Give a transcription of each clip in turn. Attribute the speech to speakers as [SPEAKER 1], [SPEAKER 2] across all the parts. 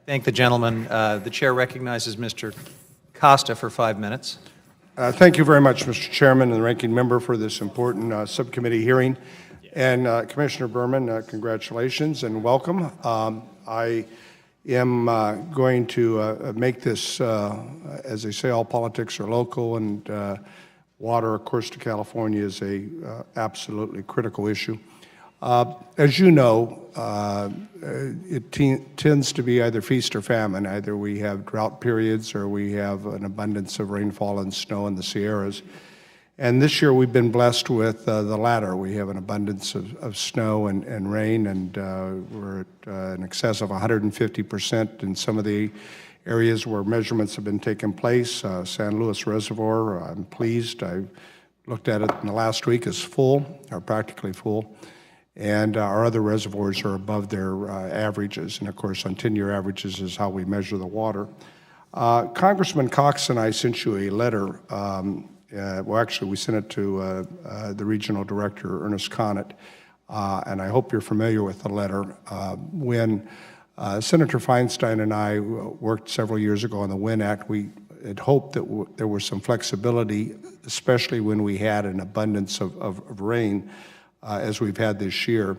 [SPEAKER 1] Thank the gentleman. The chair recognizes Mr. Costa for 5 minutes.
[SPEAKER 2] Thank you very much, Mr. Chairman and the ranking member, for this important subcommittee hearing. And Commissioner Burman, congratulations and welcome. I am going to make this, as they say, all politics are local, and water, of course, to California is a absolutely critical issue. As you know, it tends to be either feast or famine. Either we have drought periods or we have an abundance of rainfall and snow in the Sierras. And this year we've been blessed with the latter. We have an abundance of snow and rain, and we're at in excess of 150% in some of the areas where measurements have been taking place. San Luis Reservoir, I'm pleased. I looked at it in the last week, is full, or practically full. And our other reservoirs are above their averages. And of course, on 10-year averages is how we measure the water. Congressman Cox and I sent you a letter. Well, actually, we sent it to the regional director, Ernest Conant, and I hope you're familiar with the letter. When Senator Feinstein and I worked several years ago on the WIN Act, we had hoped that there was some flexibility, especially when we had an abundance of rain, as we've had this year,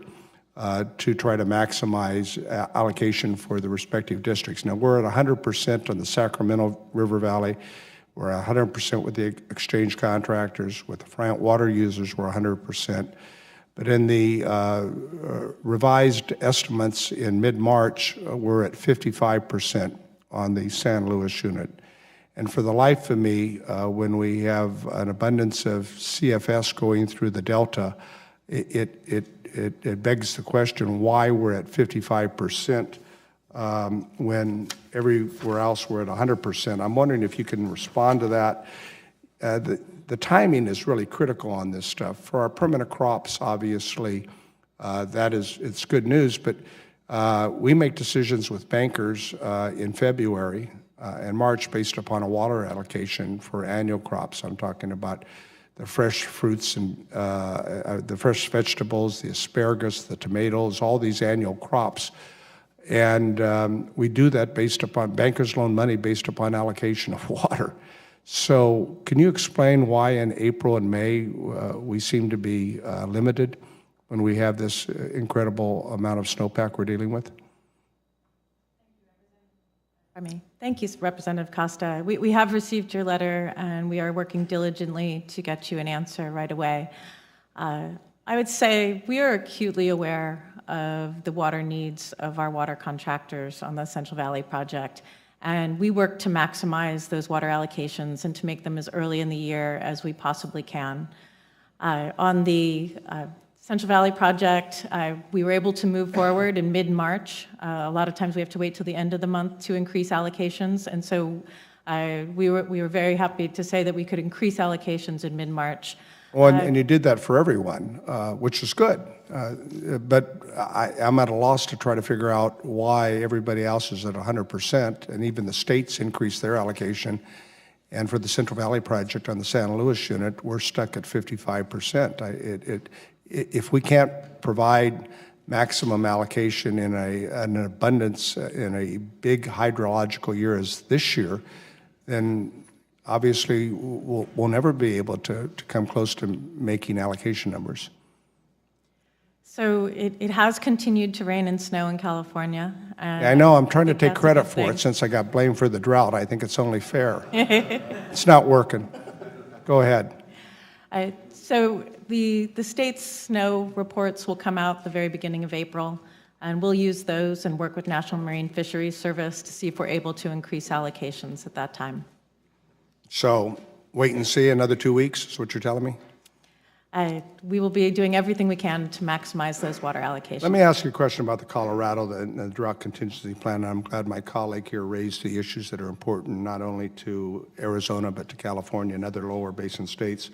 [SPEAKER 2] to try to maximize allocation for the respective districts. Now, we're at 100% on the Sacramento River Valley. We're 100% with the exchange contractors. With the Friant water users, we're 100%. But in the revised estimates in mid-March, we're at 55% on the San Luis unit. And for the life of me, when we have an abundance of CFS going through the Delta, it begs the question why we're at 55% when everywhere else we're at 100%. I'm wondering if you can respond to that. The timing is really critical on this stuff. For our permanent crops, obviously, it's good news, but we make decisions with bankers in February and March based upon a water allocation for annual crops. I'm talking about the fresh fruits and the fresh vegetables, the asparagus, the tomatoes, all these annual crops. And we do that based upon, bankers loan money based upon allocation of water. So can you explain why in April and May we seem to be limited when we have this incredible amount of snowpack we're dealing with?
[SPEAKER 3] Thank you, Representative Costa. We have received your letter, and we are working diligently to get you an answer right away. I would say we are acutely aware of the water needs of our water contractors on the Central Valley project, and we work to maximize those water allocations and to make them as early in the year as we possibly can. On the Central Valley project, we were able to move forward in mid-March. A lot of times we have to wait till the end of the month to increase allocations, and so we were very happy to say that we could increase allocations in mid-March.
[SPEAKER 2] Well, and you did that for everyone, which is good. But I'm at a loss to try to figure out why everybody else is at 100%, and even the states increased their allocation. And for the Central Valley project on the San Luis unit, we're stuck at 55%. If we can't provide maximum allocation in an abundance in a big hydrological year as this year, then obviously we'll never be able to come close to making allocation numbers.
[SPEAKER 3] So it has continued to rain and snow in California.
[SPEAKER 2] Yeah, I know. I'm trying to take credit for it since I got blamed for the drought. I think it's only fair. It's not working. Go ahead.
[SPEAKER 3] So the state's snow reports will come out the very beginning of April, and we'll use those and work with National Marine Fisheries Service to see if we're able to increase allocations at that time.
[SPEAKER 2] So wait and see another 2 weeks is what you're telling me?
[SPEAKER 3] We will be doing everything we can to maximize those water allocations.
[SPEAKER 2] Let me ask you a question about the Colorado, the drought contingency plan. I'm glad my colleague here raised the issues that are important not only to Arizona but to California and other lower basin states.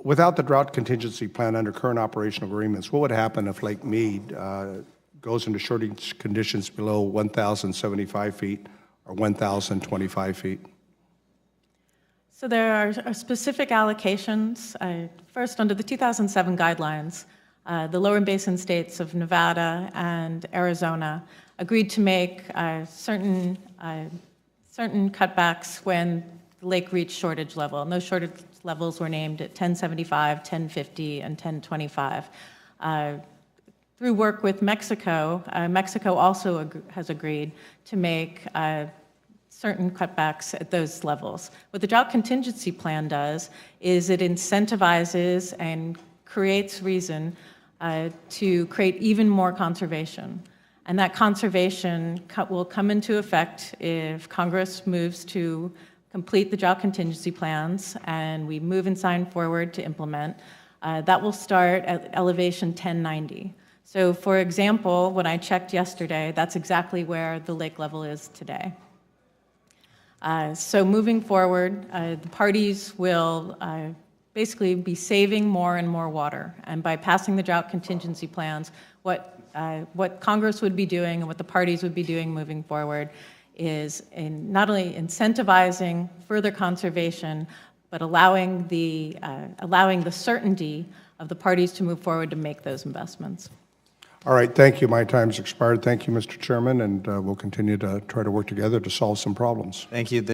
[SPEAKER 2] Without the drought contingency plan under current operational agreements, what would happen if Lake Mead goes into shortage conditions below 1,075 feet or 1,025 feet?
[SPEAKER 3] So there are specific allocations. First, under the 2007 guidelines, the lower basin states of Nevada and Arizona agreed to make certain cutbacks when the lake reached shortage level. And those shortage levels were named at 1075, 1050, and 1025. Through work with Mexico, Mexico also has agreed to make certain cutbacks at those levels. What the drought contingency plan does is it incentivizes and creates reason to create even more conservation. And that conservation will come into effect if Congress moves to complete the drought contingency plans and we move and sign forward to implement. That will start at elevation 1090. So for example, when I checked yesterday, that's exactly where the lake level is today. So moving forward, the parties will basically be saving more and more water. And by passing the drought contingency plans, what Congress would be doing and what the parties would be doing moving forward is not only incentivizing further conservation, but allowing the certainty of the parties to move forward to make those investments.
[SPEAKER 2] All right, thank you. My time's expired. Thank you, Mr. Chairman, and we'll continue to try to work together to solve some problems.
[SPEAKER 1] Thank you.